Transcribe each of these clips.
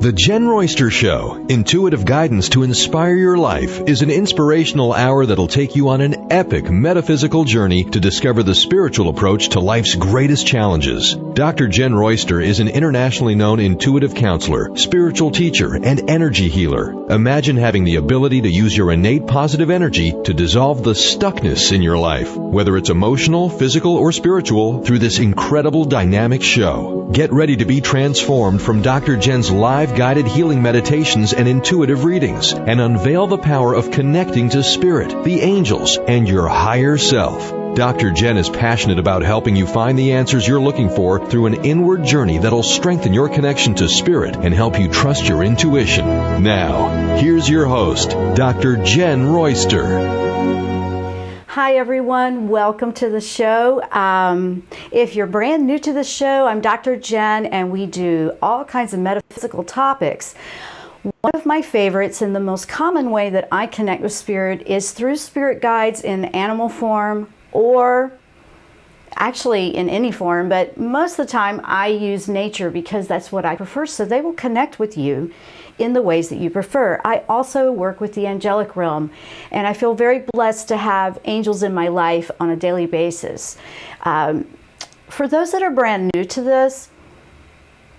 The Jenn Royster Show, intuitive guidance to inspire your life, is an inspirational hour that'll take you on an epic metaphysical journey to discover the spiritual approach to life's greatest challenges. Dr. Jenn Royster is an internationally known intuitive counselor, spiritual teacher, and energy healer. Imagine having the ability to use your innate positive energy to dissolve the stuckness in your life, whether it's emotional, physical, or spiritual, through this incredible dynamic show. Get ready to be transformed from Dr. Jenn's live guided healing meditations and intuitive readings, and unveil the power of connecting to spirit, the angels, and your higher self. Dr. Jenn is passionate about helping you find the answers you're looking for through an inward journey that'll strengthen your connection to spirit and help you trust your intuition. Now, here's your host, Dr. Jenn Royster. Hi everyone, welcome to the show. If you're brand new to the show, I'm Dr. Jenn and we do all kinds of metaphysical topics. One of my favorites and the most common way that I connect with spirit is through spirit guides in animal form, or actually in any form, but most of the time I use nature because that's what I prefer, so they will connect with you in the ways that you prefer. I also work with the angelic realm, and I feel very blessed to have angels in my life on a daily basis. For those that are brand new to this,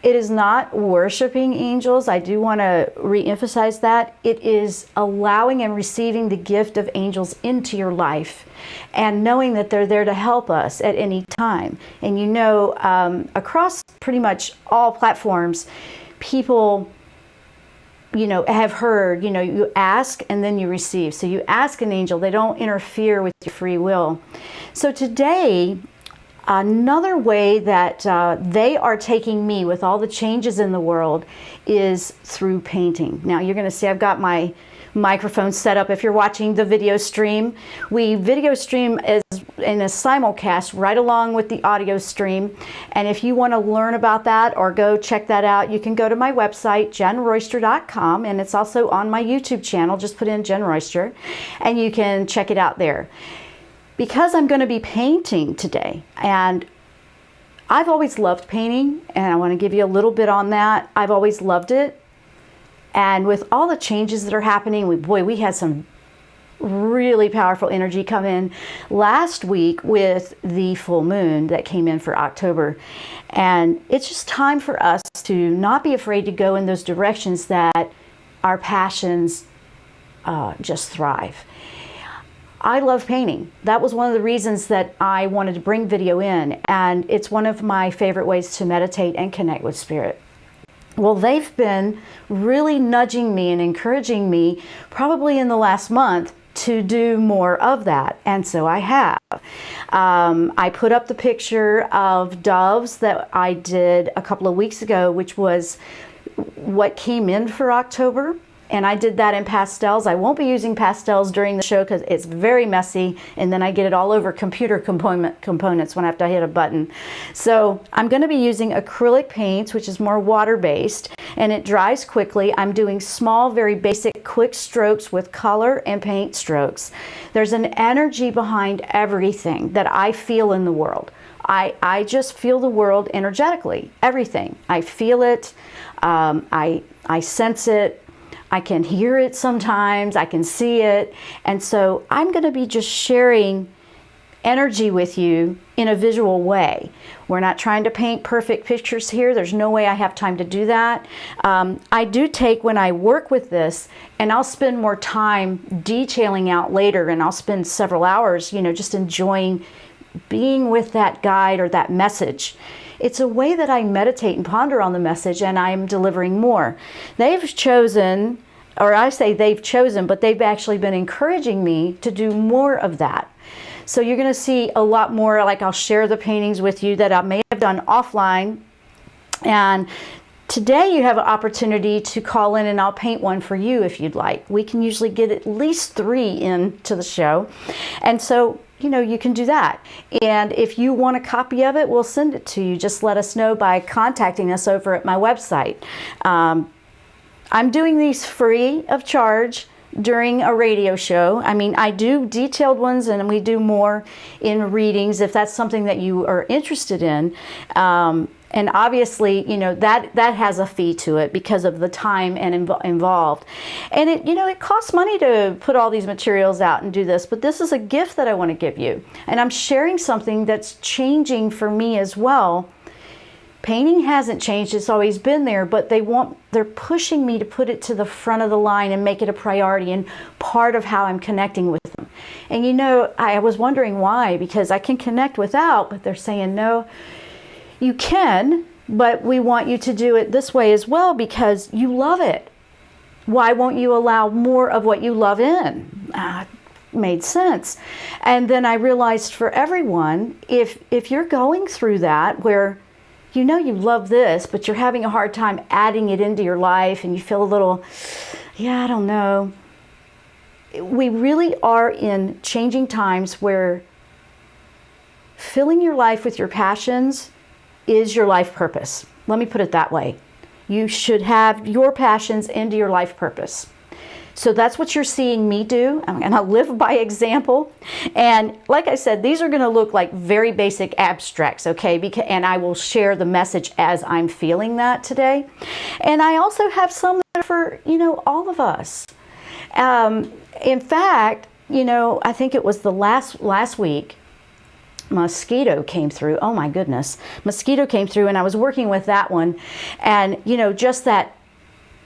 it is not worshiping angels. I do want to re-emphasize that. It is allowing and receiving the gift of angels into your life and knowing that they're there to help us at any time. And you know, across pretty much all platforms, people have heard, you ask and then you receive. So you ask an angel, they don't interfere with your free will. So today, another way that they are taking me with all the changes in the world is through painting. Now you're going to see I've got my microphone set up. If you're watching the video stream, we video stream as in a simulcast right along with the audio stream. And if you want to learn about that or go check that out, you can go to my website, jennroyster.com, and it's also on my YouTube channel. Just put in Jenn Royster and you can check it out there. Because I'm going to be painting today, and I've always loved painting, and I want to give you a little bit on that. I've always loved it. And with all the changes that are happening, we had some really powerful energy come in last week with the full moon that came in for October. And it's just time for us to not be afraid to go in those directions that our passions just thrive. I love painting. That was one of the reasons that I wanted to bring video in, and it's one of my favorite ways to meditate and connect with spirit. Well, they've been really nudging me and encouraging me probably in the last month to do more of that, and so I have. I put up the picture of doves that I did a couple of weeks ago, which was what came in for October. And I did that in pastels. I won't be using pastels during the show because it's very messy, and then I get it all over computer components when I have to hit a button. So I'm going to be using acrylic paints, which is more water-based, and it dries quickly. I'm doing small, very basic, quick strokes with color and paint strokes. There's an energy behind everything that I feel in the world. I just feel the world energetically, everything. I feel it, I sense it, I can hear it sometimes, I can see it, and so I'm going to be just sharing energy with you in a visual way. We're not trying to paint perfect pictures here. There's no way I have time to do that. I do take, when I work with this, and I'll spend more time detailing out later, and I'll spend several hours, just enjoying being with that guide or that message. It's a way that I meditate and ponder on the message, and I'm delivering more. They've chosen, or I say they've chosen, but they've actually been encouraging me to do more of that. So you're going to see a lot more, like I'll share the paintings with you that I may have done offline. And today you have an opportunity to call in and I'll paint one for you if you'd like. We can usually get at least 3 into the show. And so you can do that. And if you want a copy of it, we'll send it to you. Just let us know by contacting us over at my website. I'm doing these free of charge during a radio show. I mean, I do detailed ones, and we do more in readings if that's something that you are interested in. And obviously, that has a fee to it because of the time and involved. And it costs money to put all these materials out and do this, but this is a gift that I want to give you. And I'm sharing something that's changing for me as well. Painting hasn't changed, it's always been there, but they're pushing me to put it to the front of the line and make it a priority and part of how I'm connecting with them. And I was wondering why, because I can connect without, but they're saying, no, you can, but we want you to do it this way as well because you love it. Why won't you allow more of what you love in? Made sense. And then I realized for everyone, if you're going through that where you love this, but you're having a hard time adding it into your life and you feel a little, I don't know. We really are in changing times where filling your life with your passions is your life purpose. Let me put it that way. You should have your passions into your life purpose. So that's what you're seeing me do. I'm going to live by example. And like I said, these are going to look like very basic abstracts, okay? And I will share the message as I'm feeling that today. And I also have some that are for, all of us. In fact, I think it was the last week, mosquito came through. Oh my goodness. Mosquito came through and I was working with that one. And, just that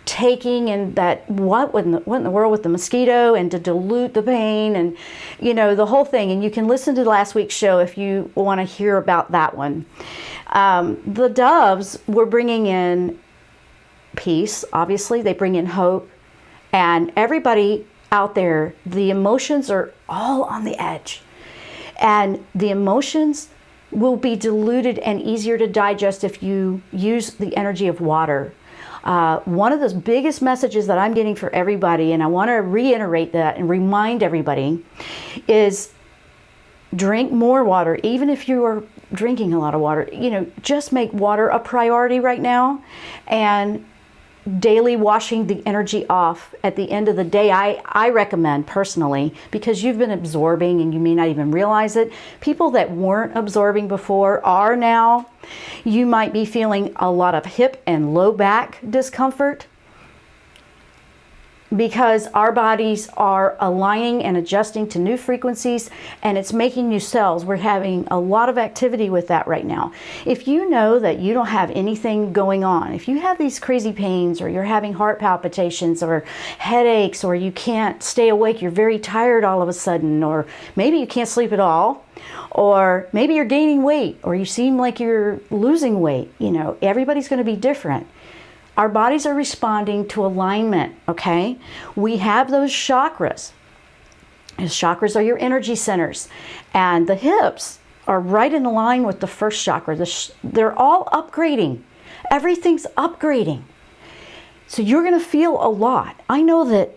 taking and that what in the world with the mosquito and to dilute the pain and the whole thing. And you can listen to last week's show if you want to hear about that one. The doves were bringing in peace. Obviously they bring in hope, and everybody out there, the emotions are all on the edge, and the emotions will be diluted and easier to digest if you use the energy of water. One of the biggest messages that I'm getting for everybody, and I want to reiterate that and remind everybody, is drink more water. Even if you are drinking a lot of water, just make water a priority right now, and daily washing the energy off at the end of the day. I recommend personally, because you've been absorbing and you may not even realize it. People that weren't absorbing before are now. You might be feeling a lot of hip and low back discomfort because our bodies are aligning and adjusting to new frequencies, and it's making new cells. We're having a lot of activity with that right now. If you know that you don't have anything going on, if you have these crazy pains, or you're having heart palpitations or headaches, or you can't stay awake, you're very tired all of a sudden, or maybe you can't sleep at all, or maybe you're gaining weight, or you seem like you're losing weight, everybody's going to be different. Our bodies are responding to alignment, okay? We have those chakras. Those chakras are your energy centers. And the hips are right in line with the first chakra. They're all upgrading. Everything's upgrading. So you're going to feel a lot. I know that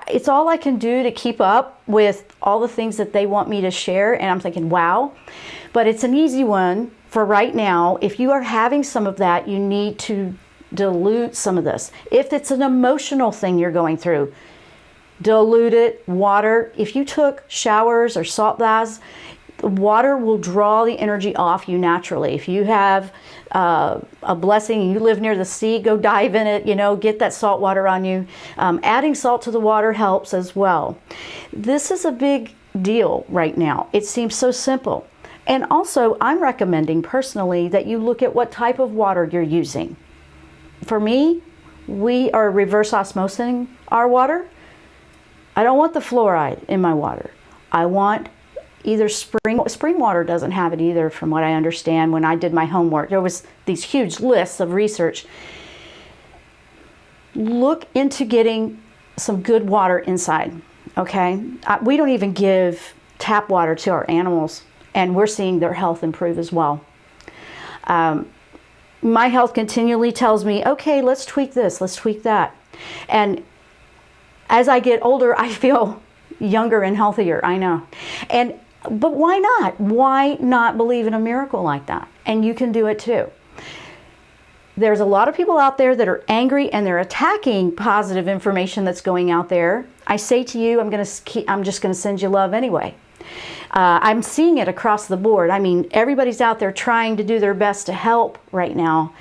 it's all I can do to keep up with all the things that they want me to share. And I'm thinking, wow. But it's an easy one for right now. If you are having some of that, you need to dilute some of this. If it's an emotional thing you're going through, dilute it. Water. If you took showers or salt baths, water will draw the energy off you naturally. If you have a blessing and you live near the sea, go dive in it, get that salt water on you. Adding salt to the water helps as well. This is a big deal right now. It seems so simple. And also, I'm recommending personally that you look at what type of water you're using. For me, we are reverse osmosing our water. I don't want the fluoride in my water. I want either spring water doesn't have it either, from what I understand. When I did my homework, there was these huge lists of research. Look into getting some good water inside, okay? We don't even give tap water to our animals, and we're seeing their health improve as well. My health continually tells me, okay, let's tweak this, let's tweak that. And as I get older, I feel younger and healthier, I know. But why not? Why not believe in a miracle like that? And you can do it too. There's a lot of people out there that are angry and they're attacking positive information that's going out there. I say to you, I'm just going to send you love anyway. I'm seeing it across the board. I mean, everybody's out there trying to do their best to help right now,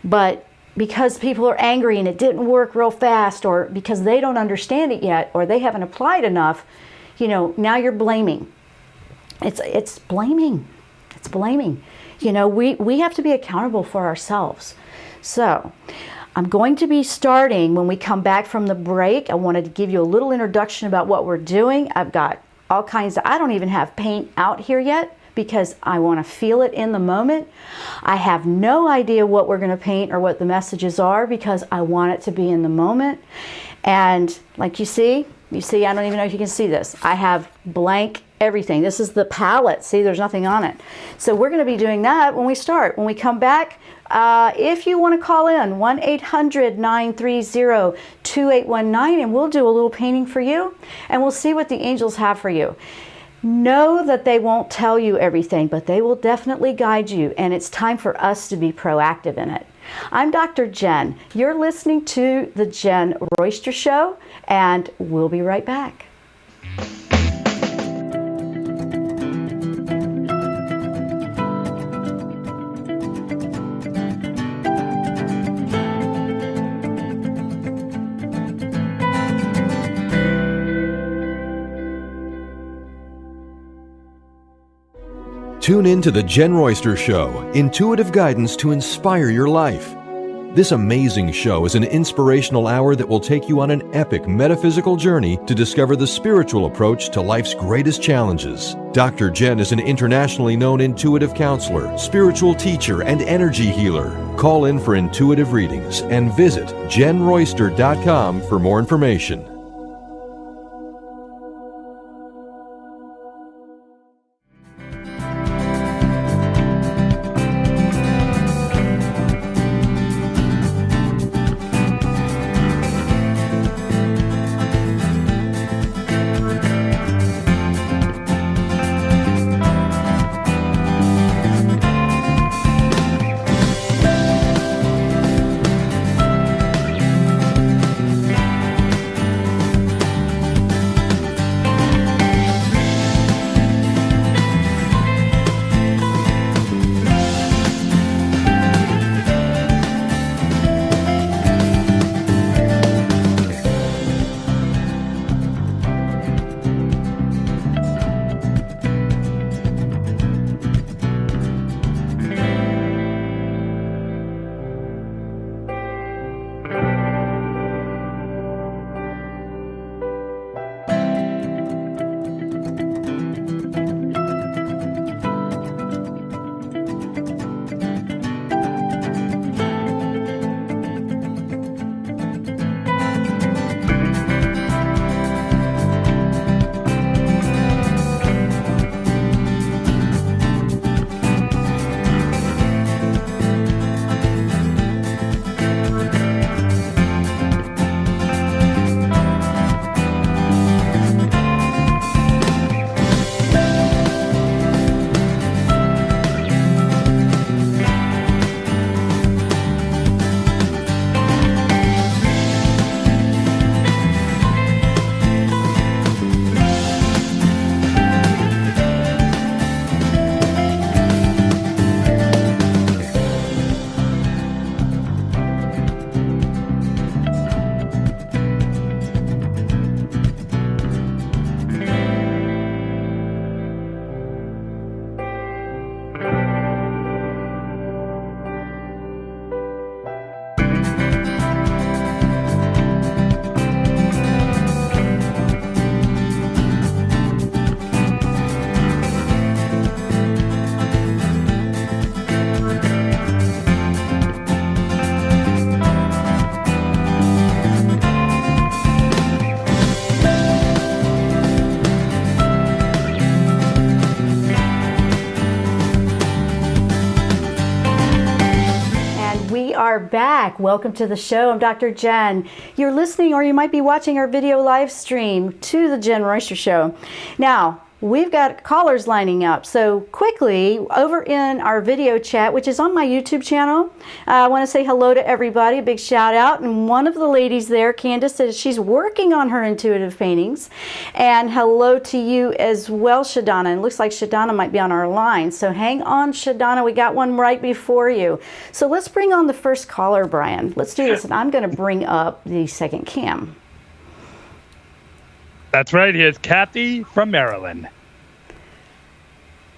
but because people are angry and it didn't work real fast, or because they don't understand it yet, or they haven't applied enough, you know, now you're blaming. It's blaming. It's blaming. You know, we have to be accountable for ourselves. So I'm going to be starting when we come back from the break. I wanted to give you a little introduction about what we're doing. I've got all kinds of, I don't even have paint out here yet because I want to feel it in the moment. I have no idea what we're going to paint or what the messages are because I want it to be in the moment. And like you see, I don't even know if you can see this. I have blank everything. This is the palette. See, there's nothing on it. So we're going to be doing that when we start. When we come back, if you want to call in, 1-800-930-2819, and we'll do a little painting for you, and we'll see what the angels have for you. Know that they won't tell you everything, but they will definitely guide you, and it's time for us to be proactive in it. I'm Dr. Jenn. You're listening to the Jenn Royster Show, and we'll be right back. Tune in to the Jenn Royster Show, intuitive guidance to inspire your life. This amazing show is an inspirational hour that will take you on an epic metaphysical journey to discover the spiritual approach to life's greatest challenges. Dr. Jenn is an internationally known intuitive counselor, spiritual teacher, and energy healer. Call in for intuitive readings and visit JennRoyster.com for more information. are back. Welcome to the show. I'm Dr. Jenn. You're listening, or you might be watching our video live stream to the Jenn Royster Show. Now, we've got callers lining up. So quickly, over in our video chat, which is on my YouTube channel, I want to say hello to everybody, a big shout out. And one of the ladies there, Candace, says she's working on her intuitive paintings. And hello to you as well, Shadana. And it looks like Shadana might be on our line. So hang on, Shadana, we got one right before you. So let's bring on the first caller, Brian. Let's do this. And I'm going to bring up the second cam. That's right. Here's Kathy from Maryland.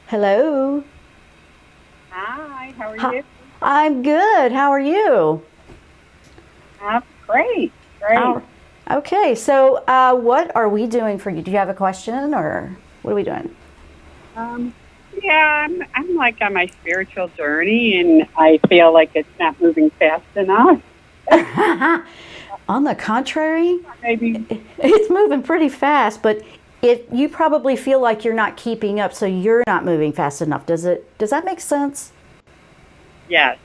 Hello. Hi, how are you? I'm good. How are you? Great. Okay, so what are we doing for you? Do you have a question, or what are we doing? Yeah, I'm like on my spiritual journey, and I feel like it's not moving fast enough. On the contrary, Maybe it's moving pretty fast, but you probably feel like you're not keeping up, so you're not moving fast enough. Does that make sense? yes.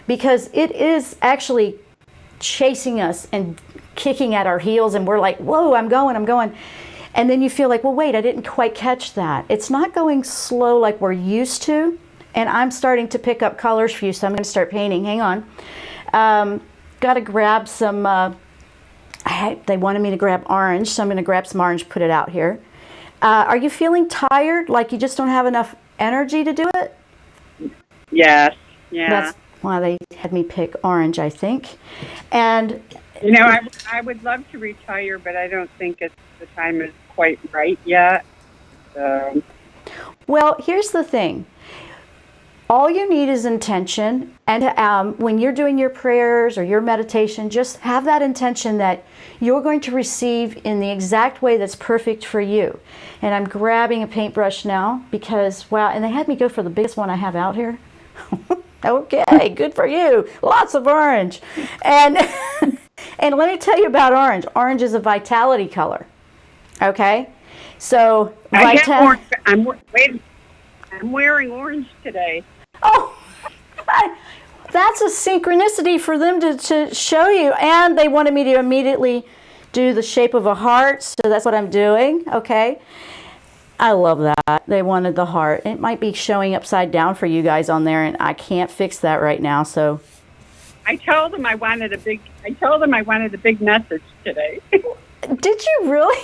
Because it is actually chasing us and kicking at our heels, and we're like, whoa, I'm going. And then you feel like, well, wait, I didn't quite catch that. It's not going slow like we're used to, and I'm starting to pick up colors for you, so I'm going to start painting. Hang on. Got to grab some, they wanted me to grab orange, so I'm going to grab some orange, put it out here. Are you feeling tired, like you just don't have enough energy to do it? Yes. Yeah. That's why they had me pick orange, I think. And You know, I would love to retire, but I don't think the time is quite right yet. So. Well, here's the thing. All you need is intention, and when you're doing your prayers or your meditation, just have that intention that you're going to receive in the exact way that's perfect for you. And I'm grabbing a paintbrush now because, wow, and they had me go for the biggest one I have out here. Okay, good for you. Lots of orange. And and let me tell you about orange. Orange is a vitality color. Okay? So, I'm wearing orange today. Oh, that's a synchronicity for them to show you. And they wanted me to immediately do the shape of a heart, so that's what I'm doing, okay? I love that. They wanted the heart. It might be showing upside down for you guys on there, and I can't fix that right now, so. I told them I wanted a big message today. Did you really?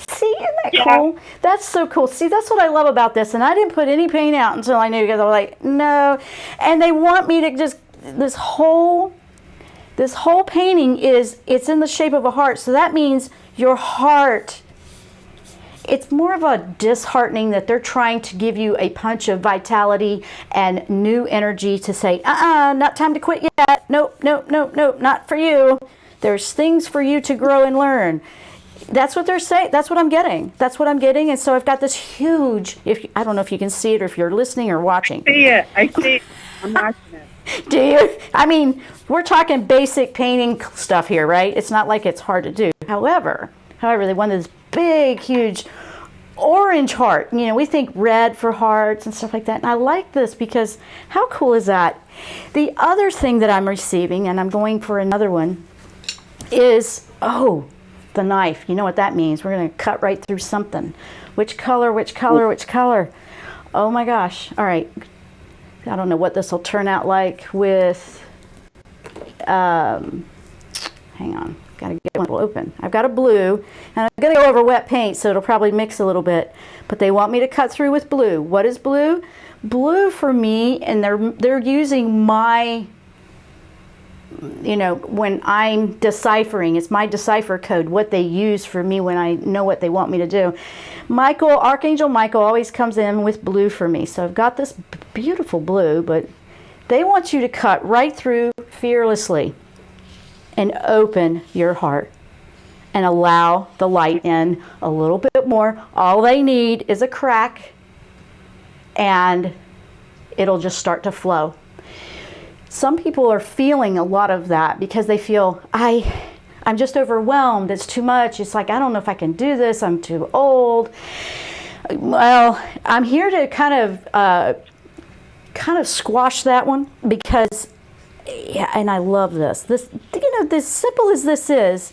See, isn't that Yeah. cool? That's so cool. See, that's what I love about this. And I didn't put any paint out until I knew, because I was like, no. And they want me to just, this whole painting it's in the shape of a heart. So that means your heart, it's more of a disheartening that they're trying to give you a punch of vitality and new energy to say, not time to quit yet. Nope, not for you. There's things for you to grow and learn. That's what they're saying. That's what I'm getting. And so I've got this huge, I don't know if you can see it or if you're listening or watching. I see it. I'm watching it. Do you? I mean, we're talking basic painting stuff here, right? It's not like it's hard to do. However, they wanted this big, huge orange heart. You know, we think red for hearts and stuff like that. And I like this because how cool is that? The other thing that I'm receiving, and I'm going for another one, is, the knife. You know what that means. We're going to cut right through something. Which color? Oh my gosh. All right. I don't know what this will turn out like with, hang on. Got to get one open. I've got a blue, and I'm going to go over wet paint, so it'll probably mix a little bit. But they want me to cut through with blue. What is blue? Blue for me, and they're using my, when I'm deciphering, it's my decipher code, what they use for me when I know what they want me to do. Archangel Michael always comes in with blue for me. So I've got this beautiful blue, but they want you to cut right through fearlessly and open your heart and allow the light in a little bit more. All they need is a crack, and it'll just start to flow. Some people are feeling a lot of that because they feel, I'm just overwhelmed. It's too much. It's like, I don't know if I can do this. I'm too old. Well, I'm here to kind of squash that one because, and I love this. This, as simple as this is,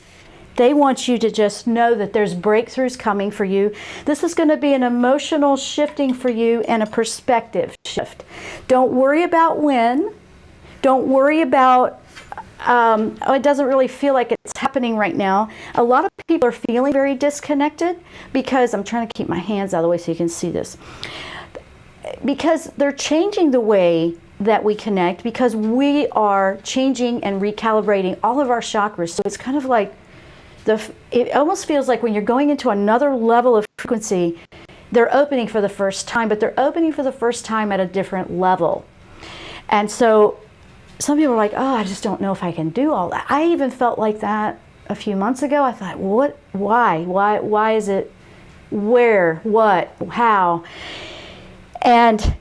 They want you to just know that there's breakthroughs coming for you. This is going to be an emotional shifting for you and a perspective shift. Don't worry about when. Don't worry about, it doesn't really feel like it's happening right now. A lot of people are feeling very disconnected because, I'm trying to keep my hands out of the way so you can see this, because they're changing the way that we connect, because we are changing and recalibrating all of our chakras. So it's kind of like, it almost feels like when you're going into another level of frequency, they're opening for the first time, but they're opening for the first time at a different level. And so some people are like, oh, I just don't know if I can do all that. I even felt like that a few months ago. I thought, what, why is it, where, what, how? And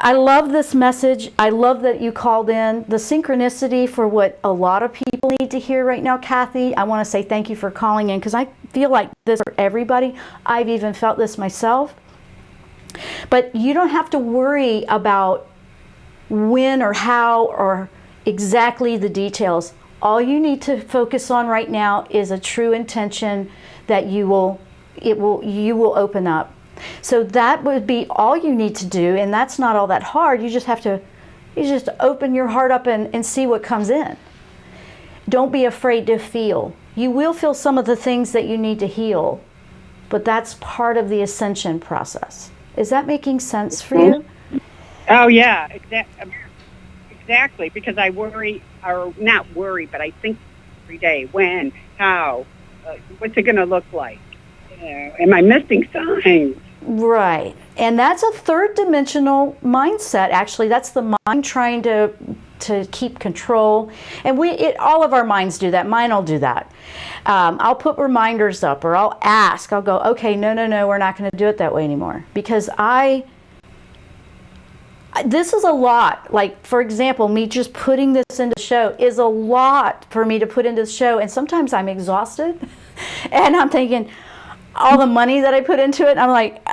I love this message. I love that you called in. The synchronicity for what a lot of people need to hear right now, Kathy, I want to say thank you for calling in, because I feel like this for everybody. I've even felt this myself. But you don't have to worry about when or how or exactly the details. All you need to focus on right now is a true intention that you will open up. So that would be all you need to do, and that's not all that hard. You just open your heart up and see what comes in. Don't be afraid to feel. You will feel some of the things that you need to heal, but that's part of the ascension process. Is that making sense for you? Oh, yeah, exactly, because I worry, or not worry, but I think every day, when, how, what's it going to look like? Am I missing signs? Right. And that's a third dimensional mindset, actually. That's the mind trying to keep control. And all of our minds do that. Mine will do that. I'll put reminders up, or I'll ask. I'll go, okay, no, we're not going to do it that way anymore. Because this is a lot. Like, for example, me just putting this into the show is a lot for me to put into the show. And sometimes I'm exhausted. And I'm thinking, all the money that I put into it, I'm like,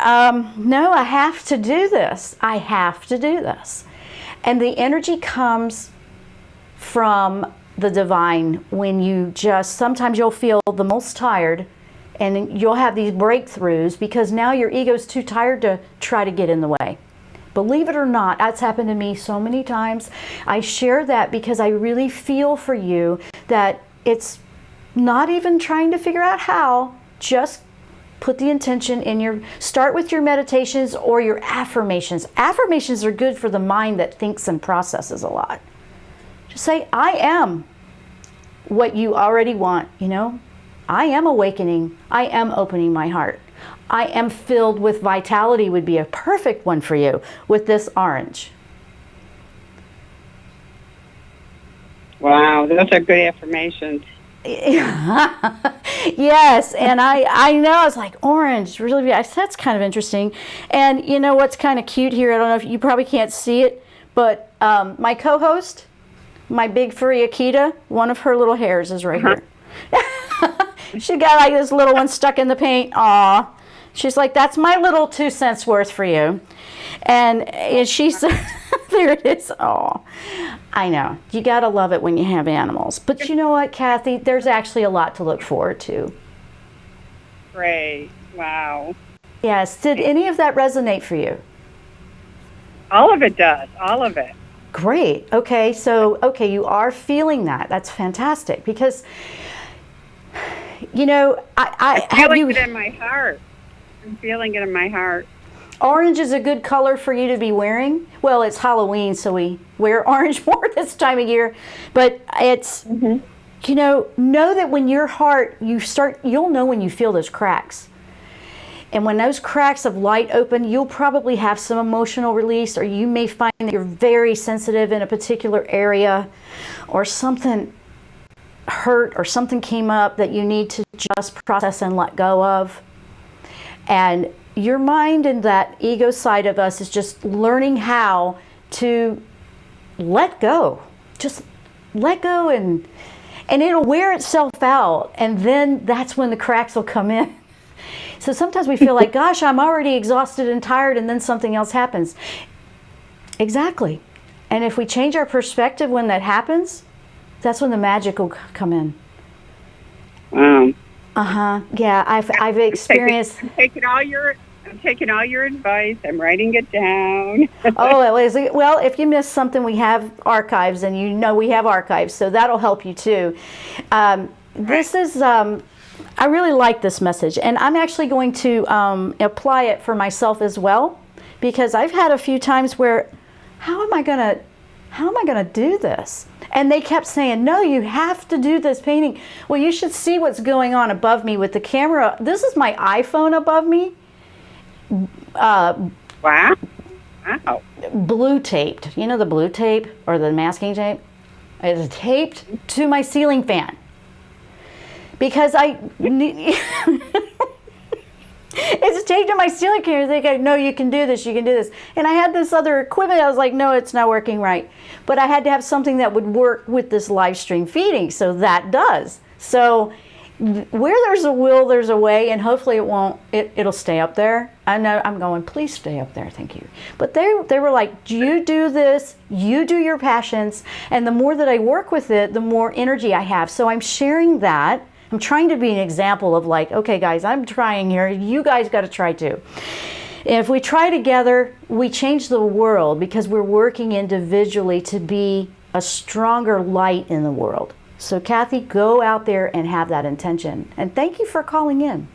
no, I have to do this. I have to do this. And the energy comes from the divine when you sometimes you'll feel the most tired, and you'll have these breakthroughs because now your ego's too tired to try to get in the way. Believe it or not, that's happened to me so many times. I share that because I really feel for you that it's not even trying to figure out how, just put the intention in start with your meditations or your affirmations. Affirmations are good for the mind that thinks and processes a lot. Just say, I am what you already want, I am awakening. I am opening my heart. I am filled with vitality would be a perfect one for you with this orange. Wow, those are good affirmations. Yes, and I know, I was like, orange, really, that's kind of interesting. And you know what's kind of cute here, I don't know if you probably can't see it, but my co-host, my big furry Akita, one of her little hairs is right here. She got like this little one stuck in the paint. Aw. She's like, that's my little 2 cents worth for you. And she said, there it is. Oh, I know. You got to love it when you have animals. But you know what, Kathy? There's actually a lot to look forward to. Great. Wow. Yes. Did any of that resonate for you? All of it does. All of it. Great. Okay. So, you are feeling that. That's fantastic because, I'm feeling it in my heart. I'm feeling it in my heart. Orange is a good color for you to be wearing. Well, it's Halloween, so we wear orange more this time of year. But it's, know that when your heart, you'll know when you feel those cracks. And when those cracks of light open, you'll probably have some emotional release, or you may find that you're very sensitive in a particular area, or something hurt or something came up that you need to just process and let go of. And your mind and that ego side of us is just learning how to let go. Just let go, and it'll wear itself out, and then that's when the cracks will come in. So sometimes we feel like, gosh, I'm already exhausted and tired, and then something else happens. Exactly. And if we change our perspective when that happens, that's when the magic will come in. Wow. Yeah, I've experienced. I'm taking all your advice. I'm writing it down. Well, if you miss something, we have archives, and we have archives, so that'll help you too. This is, I really like this message, and I'm actually going to apply it for myself as well, because I've had a few times where, how am I gonna do this? And they kept saying, no, you have to do this painting. Well, you should see what's going on above me with the camera. This is my iPhone above me. Wow. Blue taped. You know the blue tape or the masking tape? It's taped to my ceiling fan. Because it's taped to my ceiling fan. They go, no, you can do this, you can do this. And I had this other equipment. I was like, no, it's not working right. But I had to have something that would work with this live stream feeding. So that does. So where there's a will, there's a way, and hopefully it'll stay up there. I know I'm going, please stay up there, thank you. But they were like, you do this, you do your passions, and the more that I work with it, the more energy I have. So I'm sharing that. I'm trying to be an example of like, okay guys, I'm trying here, you guys got to try too. If we try together, we change the world because we're working individually to be a stronger light in the world. So Kathy, go out there and have that intention. And thank you for calling in.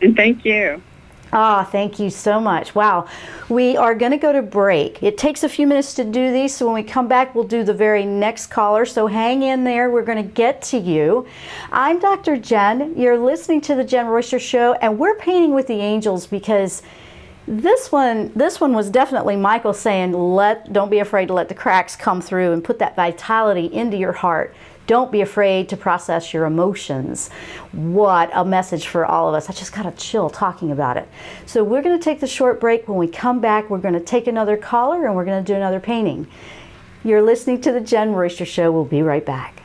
And thank you. Thank you so much. Wow. We are going to go to break. It takes a few minutes to do these, so when we come back, we'll do the very next caller. So hang in there. We're going to get to you. I'm Dr. Jenn. You're listening to the Jenn Royster Show, and we're painting with the angels because this one was definitely Michael saying, don't be afraid to let the cracks come through and put that vitality into your heart. Don't be afraid to process your emotions. What a message for all of us. I just got a chill talking about it. So we're going to take the short break. When we come back, we're going to take another caller and we're going to do another painting. You're listening to the Jenn Royster Show. We'll be right back.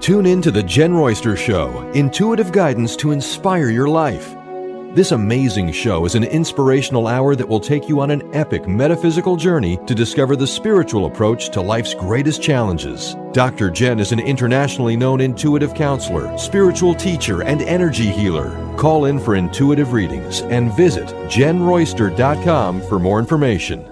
Tune in to the Jenn Royster Show, intuitive guidance to inspire your life. This amazing show is an inspirational hour that will take you on an epic metaphysical journey to discover the spiritual approach to life's greatest challenges. Dr. Jenn is an internationally known intuitive counselor, spiritual teacher, and energy healer. Call in for intuitive readings and visit JennRoyster.com for more information.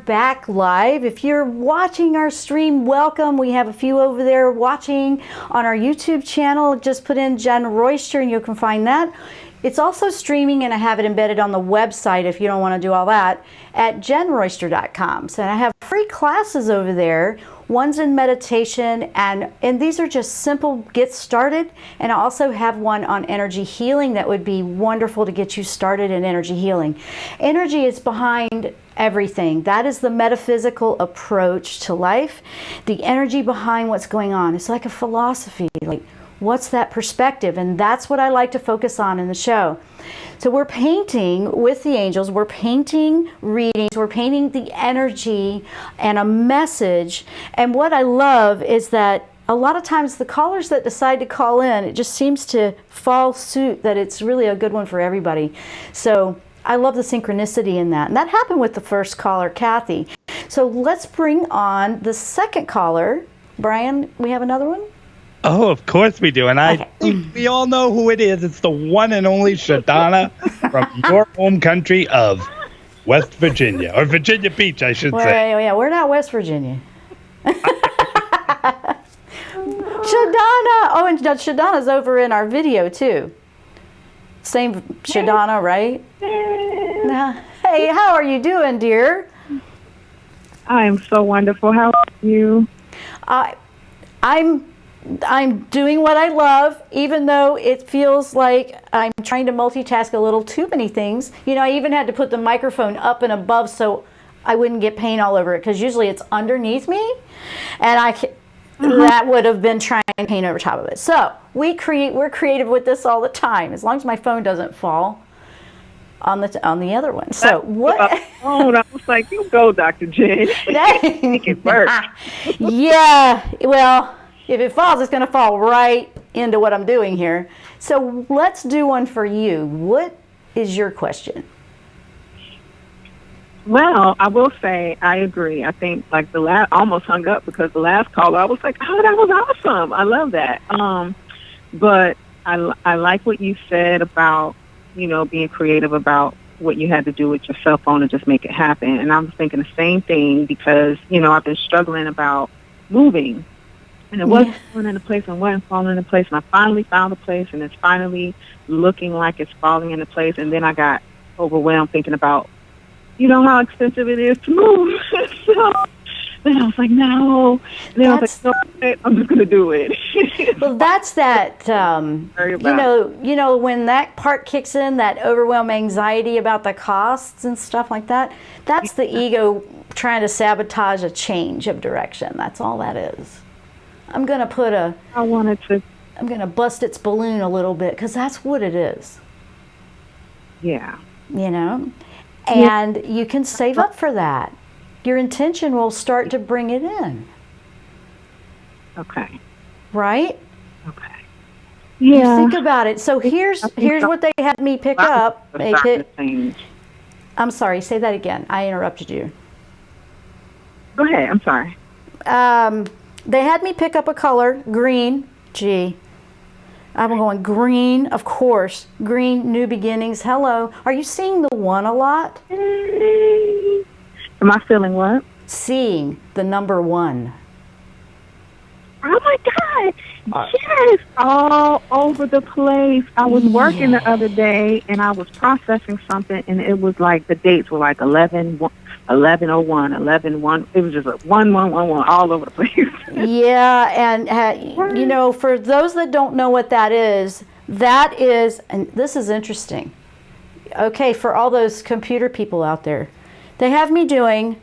back live. If you're watching our stream, welcome. We have a few over there watching on our YouTube channel. Just put in Jenn Royster and you can find that. It's also streaming, and I have it embedded on the website if you don't want to do all that, at jennroyster.com. So I have free classes over there. One's in meditation, and these are just simple get started. And I also have one on energy healing that would be wonderful to get you started in energy healing. Energy is behind everything. That is the metaphysical approach to life. The energy behind what's going on. It's like a philosophy. Like, what's that perspective? And that's what I like to focus on in the show. So we're painting with the angels, we're painting readings, we're painting the energy and a message. And what I love is that a lot of times the callers that decide to call in, it just seems to fall suit that it's really a good one for everybody. So I love the synchronicity in that. And that happened with the first caller, Kathy. So let's bring on the second caller. Brian, we have another one? Oh, of course we do. And I think we all know who it is. It's the one and only Shadana from your home country of West Virginia, or Virginia Beach, I should say. Yeah, we're not West Virginia. Shadana! Oh, and Shadana's over in our video, too. Same Shadana, right? Hey, how are you doing, dear? I'm so wonderful. How are you? I'm doing what I love, even though it feels like I'm trying to multitask a little too many things. You know, I even had to put the microphone up and above so I wouldn't get paint all over it, because usually it's underneath me, and that would have been trying to paint over top of it. So we're creative with this all the time, as long as my phone doesn't fall on the other one. So what? Oh, I was like, you go, Dr. Jen. Make it work. Yeah, well, if it falls, it's going to fall right into what I'm doing here. So let's do one for you. What is your question? Well, I will say I agree. I think like the last, almost hung up because the last caller, I was like, oh, that was awesome. I love that. But I like what you said about, you know, being creative about what you had to do with your cell phone and just make it happen. And I was thinking the same thing because, you know, I've been struggling about moving. And it wasn't falling into place and wasn't falling into place. And I finally found a place, and it's finally looking like it's falling into place. And then I got overwhelmed thinking about, you know, how expensive it is to move. So then I was like, no. And then I was like, no, I'm just going to do it. Well, that's that, you know, when that part kicks in, that overwhelm anxiety about the costs and stuff like that, that's the ego trying to sabotage a change of direction. That's all that is. I'm going to bust its balloon a little bit, because that's what it is. Yeah. You know? And you can save up for that. Your intention will start to bring it in. Okay. Right? Okay. Yeah. You think about it. So here's what they had me pick up. I'm sorry, say that again. I interrupted you. Go ahead. I'm sorry. They had me pick up a color, green. Gee, I'm going green, of course. Green, new beginnings. Hello. Are you seeing the one a lot? Am I feeling what? Seeing the number one. Oh my God. Yes. All over the place. I was working the other day, and I was processing something, and it was like the dates were like 11/01, 11/1. It was just like 1111 all over the place. Yeah, and you know, for those that don't know what that is, and this is interesting. Okay, for all those computer people out there, they have me doing,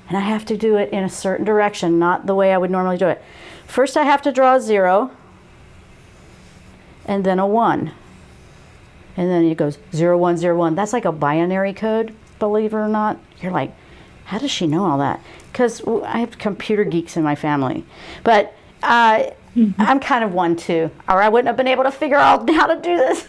and I have to do it in a certain direction, not the way I would normally do it. First, I have to draw a 0, and then a 1, and then it goes 0 1 0 1. That's like a binary code, believe it or not. You're like, how does she know all that? Because I have computer geeks in my family. But I'm kind of one too, or I wouldn't have been able to figure out how to do this.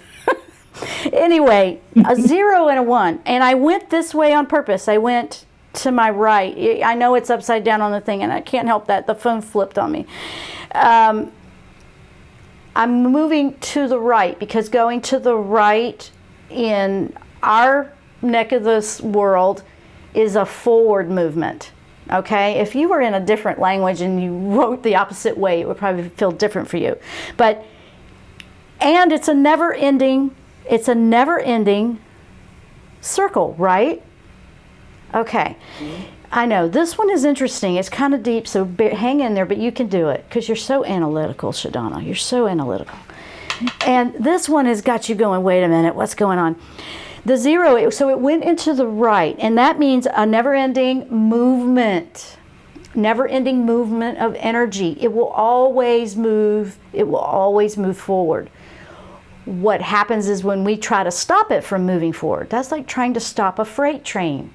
Anyway, a 0 and a 1. And I went this way on purpose. I went to my right. I know it's upside down on the thing, and I can't help that. The phone flipped on me. I'm moving to the right, because going to the right in our neck of this world is a forward movement. Okay, if you were in a different language and you wrote the opposite way, it would probably feel different for you. And it's a never-ending circle, right? Okay. I know this one is interesting. It's kind of deep, so hang in there, but you can do it because you're so analytical, Shadana. You're so analytical. And this one has got you going, wait a minute, what's going on? The 0, so it went into the right, and that means a never-ending movement. Never-ending movement of energy. It will always move. It will always move forward. What happens is when we try to stop it from moving forward, that's like trying to stop a freight train.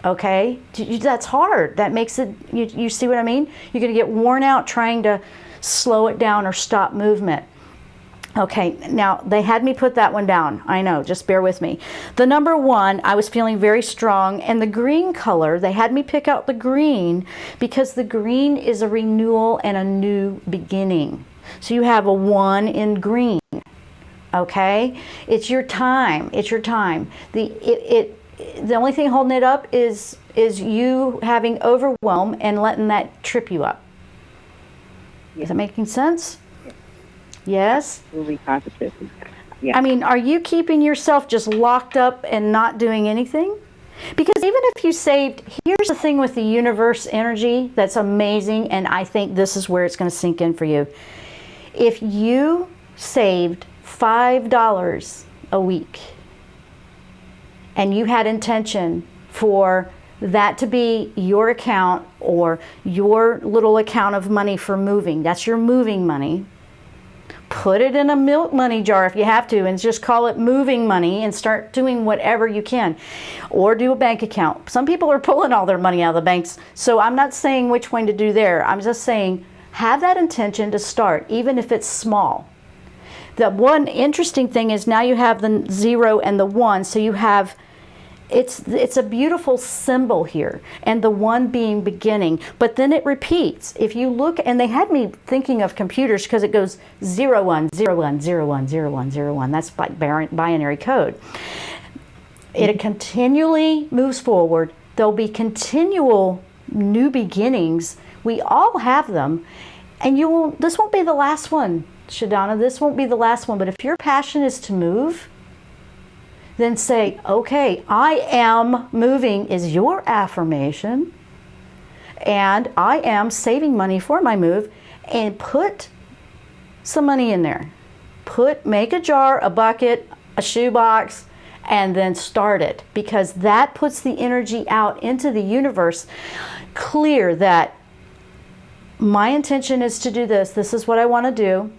Okay? That's hard. That makes it, you see what I mean? You're going to get worn out trying to slow it down or stop movement. Okay, now they had me put that one down. I know, just bear with me. The number 1, I was feeling very strong, and the green color, they had me pick out the green because the green is a renewal and a new beginning. So you have a 1 in green. Okay? It's your time. It's your time. The only thing holding it up is you having overwhelm and letting that trip you up. Is that making sense? Yes? Moving positive. Yeah. I mean, are you keeping yourself just locked up and not doing anything? Because even if you saved, here's the thing with the universe energy that's amazing, and I think this is where it's going to sink in for you. If you saved $5 a week and you had intention for that to be your account or your little account of money for moving, that's your moving money. Put it in a milk money jar if you have to and just call it moving money and start doing whatever you can. Or do a bank account. Some people are pulling all their money out of the banks, so I'm not saying which one to do there. I'm just saying have that intention to start, even if it's small. The one interesting thing is now you have the 0 and the 1, so you have, it's a beautiful symbol here, and the 1 being beginning, but then it repeats. If you look, and they had me thinking of computers because it goes 0 1 0 1 0 1 0 1 0 1. That's like binary code. It continually moves forward. There'll be continual new beginnings. We all have them, and this won't be the last one, Shadana. This won't be the last one, but if your passion is to move, then say, okay, I am moving is your affirmation, and I am saving money for my move, and put some money in there. Make a jar, a bucket, a shoebox, and then start it, because that puts the energy out into the universe clear that my intention is to do this. This is what I want to do.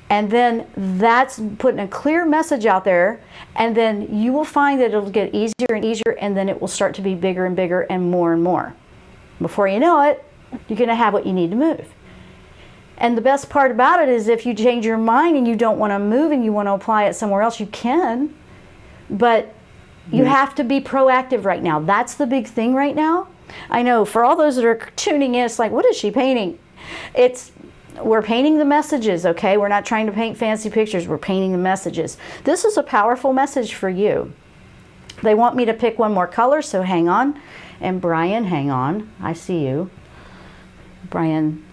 And then that's putting a clear message out there, and then you will find that it'll get easier and easier, and then it will start to be bigger and bigger and more. Before you know it, you're going to have what you need to move. And the best part about it is if you change your mind and you don't want to move and you want to apply it somewhere else, you can. But you have to be proactive right now. That's the big thing right now. I know for all those that are tuning in, it's like, what is she painting? We're painting the messages, okay? We're not trying to paint fancy pictures. We're painting the messages. This is a powerful message for you. They want me to pick one more color, so hang on. And Brian, hang on. I see you. Brian,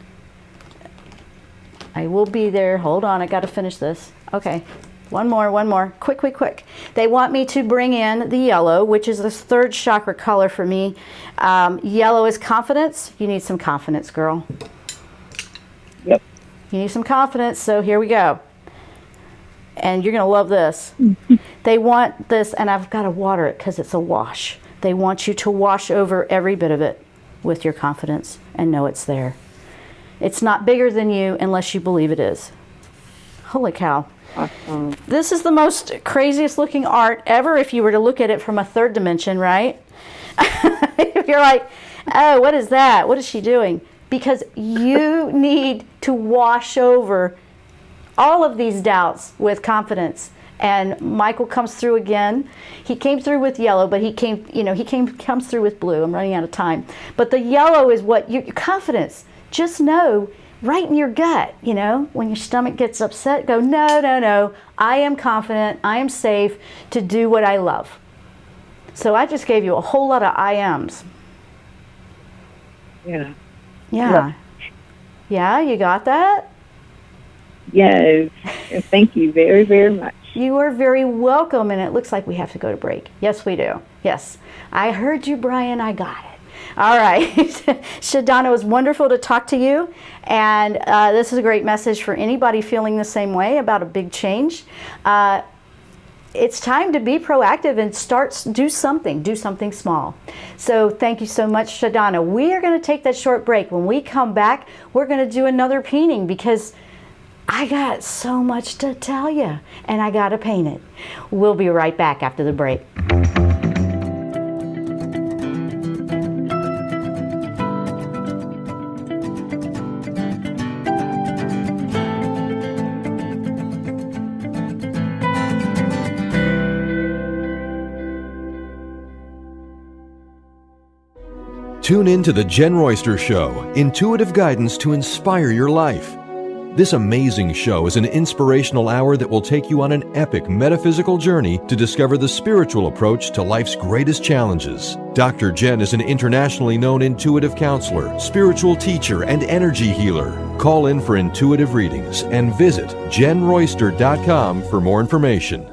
I will be there. Hold on, I got to finish this. Okay, one more. Quick. They want me to bring in the yellow, which is the 3rd chakra color for me. Yellow is confidence. You need some confidence, girl. Yep. You need some confidence, so here we go. And you're going to love this. They want this, and I've got to water it because it's a wash. They want you to wash over every bit of it with your confidence and know it's there. It's not bigger than you unless you believe it is. Holy cow. Awesome. This is the most craziest looking art ever if you were to look at it from a 3rd dimension, right? You're like, oh, what is that? What is she doing? Because you need to wash over all of these doubts with confidence. And Michael comes through again. He came through with yellow, but comes through with blue. I'm running out of time. But the yellow is what your confidence. Just know right in your gut, when your stomach gets upset, go, no. I am confident. I am safe to do what I love. So I just gave you a whole lot of I ams. Yeah. Yeah. Yeah, you got that? Yes. Thank you very, very much. You are very welcome, and it looks like we have to go to break. Yes, we do. Yes. I heard you, Brian. I got it. All right. Shadana, it was wonderful to talk to you, and this is a great message for anybody feeling the same way about a big change. It's time to be proactive and do something small. So thank you so much, Shadana. We are going to take that short break. When we come back, we're going to do another painting because I got so much to tell you, and I got to paint it. We'll be right back after the break. Tune in to the Jenn Royster Show, intuitive guidance to inspire your life. This amazing show is an inspirational hour that will take you on an epic metaphysical journey to discover the spiritual approach to life's greatest challenges. Dr. Jenn is an internationally known intuitive counselor, spiritual teacher, and energy healer. Call in for intuitive readings and visit JennRoyster.com for more information.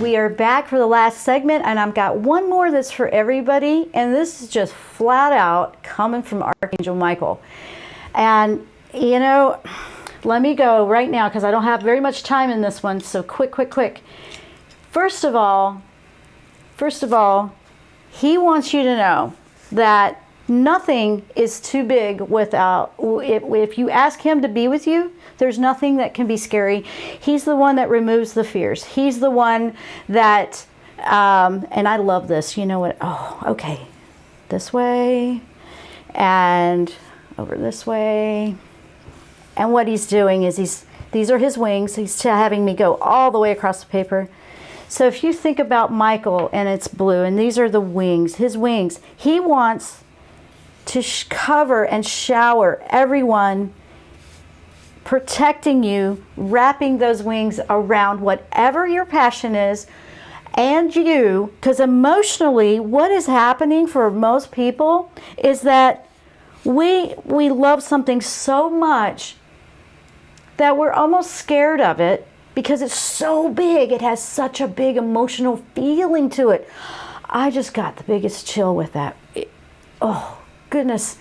We are back for the last segment, and I've got one more that's for everybody, and this is just flat out coming from Archangel Michael. And you know, let me go right now because I don't have very much time in this one, so quick. First of all, he wants you to know that nothing is too big without, if you ask him to be with you, there's nothing that can be scary. He's the one that removes the fears. He's the one that, and I love this, you know what, oh, okay, this way, and over this way. And what he's doing is these are his wings. He's having me go all the way across the paper. So if you think about Michael and it's blue, and these are the wings, his wings, he wants to cover and shower everyone, protecting you, wrapping those wings around whatever your passion is and you, because emotionally what is happening for most people is that we love something so much that we're almost scared of it because it's so big. It has such a big emotional feeling to it. I just got the biggest chill with that. Oh, goodness.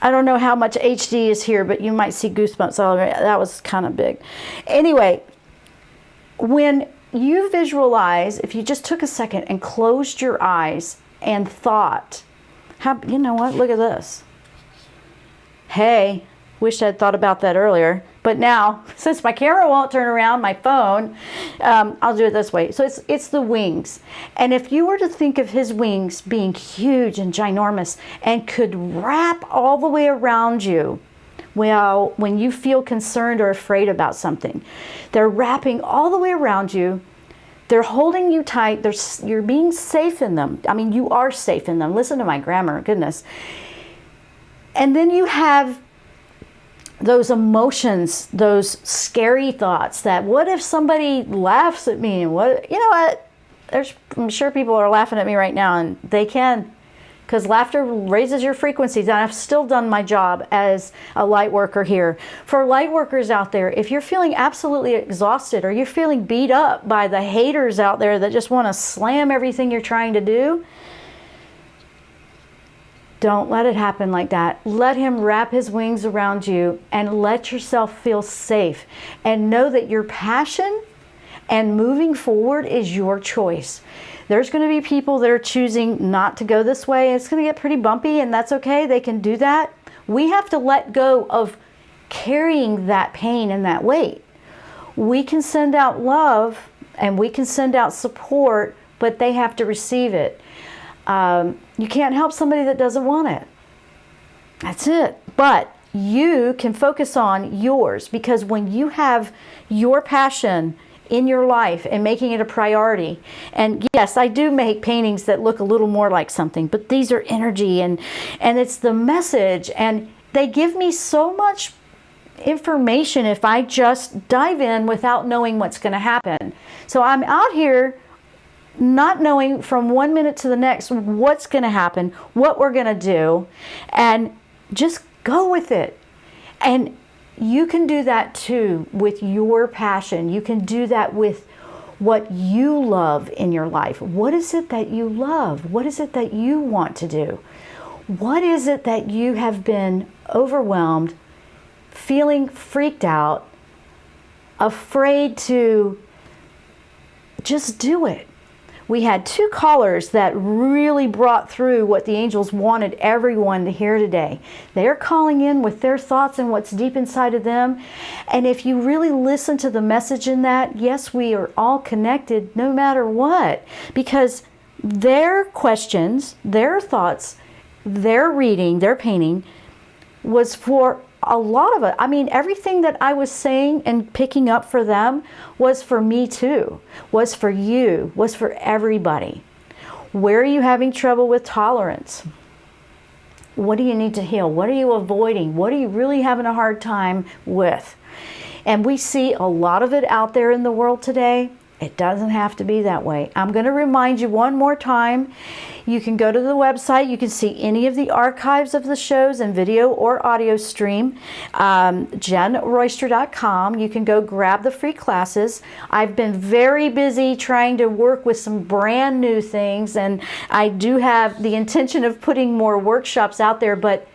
I don't know how much HD is here, but you might see goosebumps all over. That was kind of big. Anyway, when you visualize, if you just took a second and closed your eyes and thought, you know what, look at this. Hey, wish I'd thought about that earlier. But now, since my camera won't turn around, my phone, I'll do it this way. So it's the wings. And if you were to think of his wings being huge and ginormous and could wrap all the way around you, well, when you feel concerned or afraid about something, they're wrapping all the way around you. They're holding you tight. You're being safe in them. I mean, you are safe in them. Listen to my grammar, goodness. And then you have those emotions, those scary thoughts that what if somebody laughs at me? And what, you know what? I'm sure people are laughing at me right now, and they can, because laughter raises your frequencies. And I've still done my job as a light worker here. For light workers out there, if you're feeling absolutely exhausted or you're feeling beat up by the haters out there that just want to slam everything you're trying to do, don't let it happen like that. Let him wrap his wings around you and let yourself feel safe. And know that your passion and moving forward is your choice. There's going to be people that are choosing not to go this way. It's going to get pretty bumpy, and that's okay. They can do that. We have to let go of carrying that pain and that weight. We can send out love and we can send out support, but they have to receive it. You can't help somebody that doesn't want it. That's it. But you can focus on yours, because when you have your passion in your life and making it a priority, and yes, I do make paintings that look a little more like something, but these are energy and it's the message, and they give me so much information if I just dive in without knowing what's going to happen. So I'm out here not knowing from 1 minute to the next what's going to happen, what we're going to do, and just go with it. And you can do that too with your passion. You can do that with what you love in your life. What is it that you love? What is it that you want to do? What is it that you have been overwhelmed, feeling freaked out, afraid to just do it? We had 2 callers that really brought through what the angels wanted everyone to hear today. They're calling in with their thoughts and what's deep inside of them. And if you really listen to the message in that, yes, we are all connected no matter what. Because their questions, their thoughts, their reading, their painting was for a lot of it. I mean, everything that I was saying and picking up for them was for me too, was for you, was for everybody. Where are you having trouble with tolerance? What do you need to heal? What are you avoiding? What are you really having a hard time with? And we see a lot of it out there in the world today. It doesn't have to be that way. I'm going to remind you one more time. You can go to the website. You can see any of the archives of the shows in video or audio stream. JennRoyster.com. You can go grab the free classes. I've been very busy trying to work with some brand new things, and I do have the intention of putting more workshops out there, but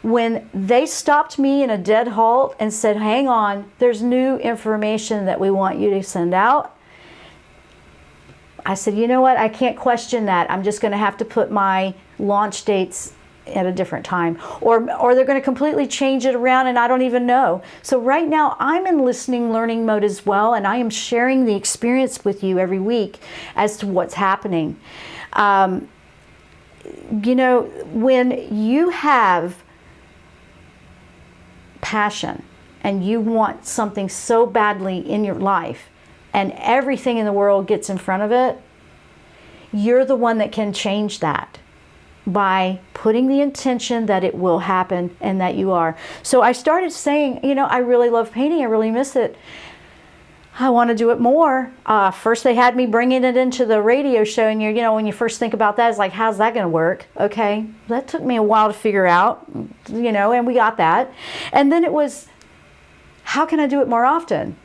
when they stopped me in a dead halt and said, hang on, there's new information that we want you to send out, I said, you know what, I can't question that. I'm just going to have to put my launch dates at a different time. Or they're going to completely change it around and I don't even know. So right now I'm in listening, learning mode as well, and I am sharing the experience with you every week as to what's happening. You know, when you have passion and you want something so badly in your life, and everything in the world gets in front of it, you're the one that can change that. by putting the intention that it will happen and that you are. So I started saying, I really love painting. I really miss it. I want to do it more. First, they had me bringing it into the radio show, and when you first think about that, it's like, how's that going to work? Okay, that took me a while to figure out, and we got that. And then it was, how can I do it more often?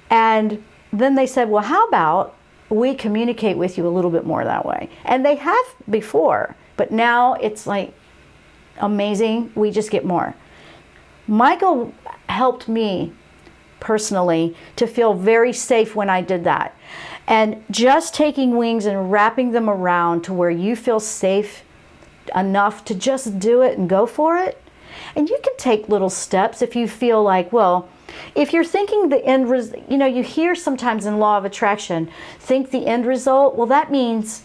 And then they said, well, how about we communicate with you a little bit more that way? And they have before, but now it's like amazing. We just get more. Michael helped me personally to feel very safe when I did that. And just taking wings and wrapping them around to where you feel safe enough to just do it and go for it. And you can take little steps if you feel like, well, if you're thinking the end result, you hear sometimes in law of attraction, think the end result. Well, that means,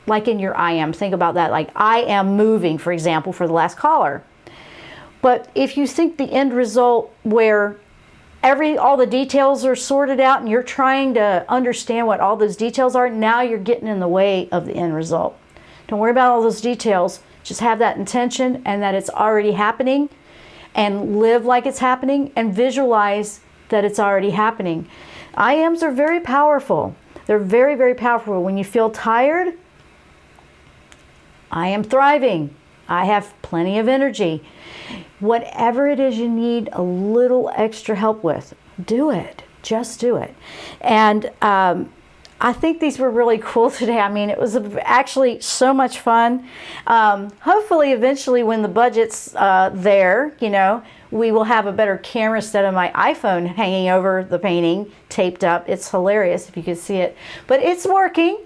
like in your I am, think about that, like I am moving, for example, for the last caller. But if you think the end result where all the details are sorted out and you're trying to understand what all those details are, now you're getting in the way of the end result. Don't worry about all those details. Just have that intention and that it's already happening, and live like it's happening and visualize that it's already happening. I ams are very powerful. They're very, very powerful. When you feel tired, I am thriving. I have plenty of energy. Whatever it is you need a little extra help with, do it. Just do it. And I think these were really cool today. I mean, it was actually so much fun. Hopefully, eventually, when the budget's there, we will have a better camera instead of my iPhone hanging over the painting, taped up. It's hilarious if you could see it. But it's working.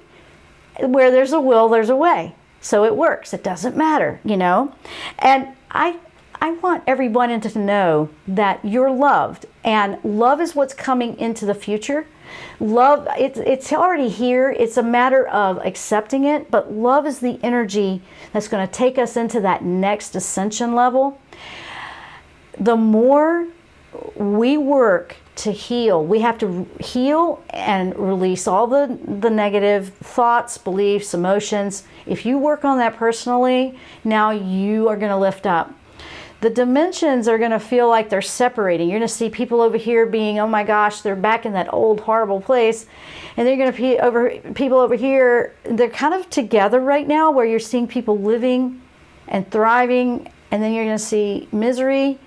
Where there's a will, there's a way. So it works. It doesn't matter, And I want everyone to know that you're loved, and love is what's coming into the future. Love, it's already here. It's a matter of accepting it, but love is the energy that's going to take us into that next ascension level. The more we work to heal, we have to heal and release all the negative thoughts, beliefs, emotions. If you work on that personally, now you are going to lift up. The dimensions are going to feel like they're separating. You're going to see people over here being, oh my gosh, they're back in that old horrible place. And they're going to be people over here, they're kind of together right now, where you're seeing people living and thriving, and then you're going to see misery.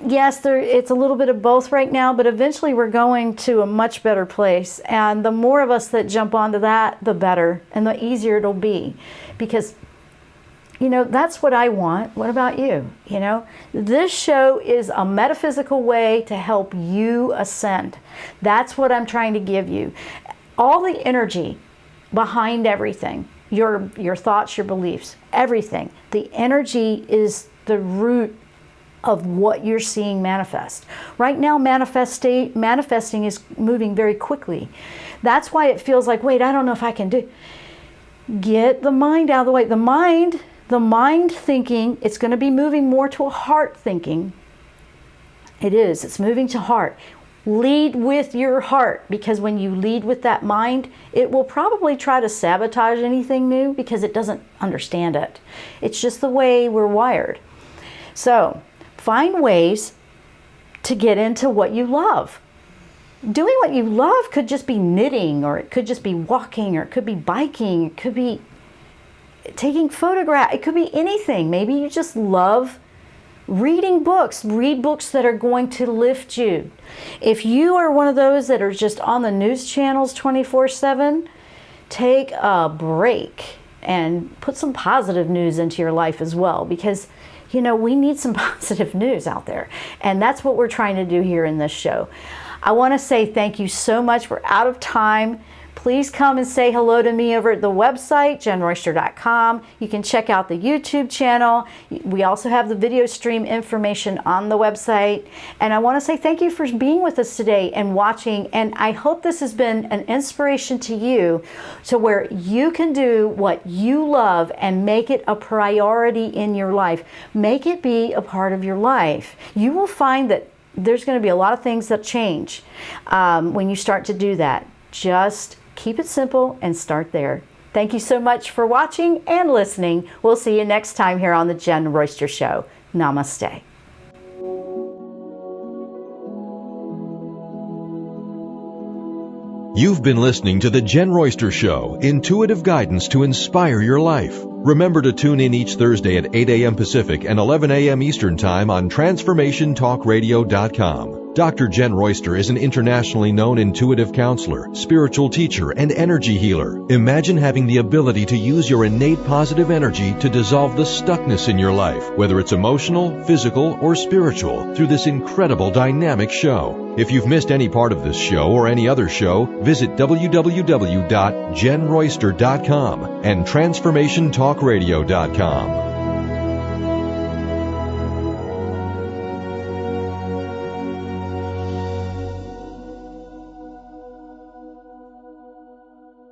Yes, it's a little bit of both right now, but eventually we're going to a much better place. And the more of us that jump onto that, the better, and the easier it'll be. Because that's what I want. What about you? This show is a metaphysical way to help you ascend. That's what I'm trying to give you. All the energy behind everything, your thoughts, your beliefs, everything. The energy is the root of what you're seeing manifest. Right now, manifesting is moving very quickly. That's why it feels like, wait, I don't know if I can do. Get the mind out of the way. The mind thinking, it's going to be moving more to a heart thinking. It is. It's moving to heart. Lead with your heart, because when you lead with that mind, it will probably try to sabotage anything new because it doesn't understand it. It's just the way we're wired. So find ways to get into what you love. Doing what you love could just be knitting, or it could just be walking, or it could be biking, it could be taking photographs, it could be anything. Maybe you just love reading books. Read books that are going to lift you. If you are one of those that are just on the news channels 24/7, take a break and put some positive news into your life as well, because we need some positive news out there. And that's what we're trying to do here in this show. I want to say thank you so much. We're out of time. Please come and say hello to me over at the website, JennRoyster.com. You can check out the YouTube channel. We also have the video stream information on the website. And I want to say thank you for being with us today and watching. And I hope this has been an inspiration to you, to where you can do what you love and make it a priority in your life. Make it be a part of your life. You will find that there's going to be a lot of things that change when you start to do that. Just keep it simple and start there. Thank you so much for watching and listening. We'll see you next time here on the Jenn Royster Show. Namaste. You've been listening to the Jenn Royster Show, intuitive guidance to inspire your life. Remember to tune in each Thursday at 8 a.m. Pacific and 11 a.m. Eastern Time on TransformationTalkRadio.com. Dr. Jenn Royster is an internationally known intuitive counselor, spiritual teacher, and energy healer. Imagine having the ability to use your innate positive energy to dissolve the stuckness in your life, whether it's emotional, physical, or spiritual, through this incredible dynamic show. If you've missed any part of this show or any other show, visit www.JennRoyster.com and TransformationTalkRadio.com.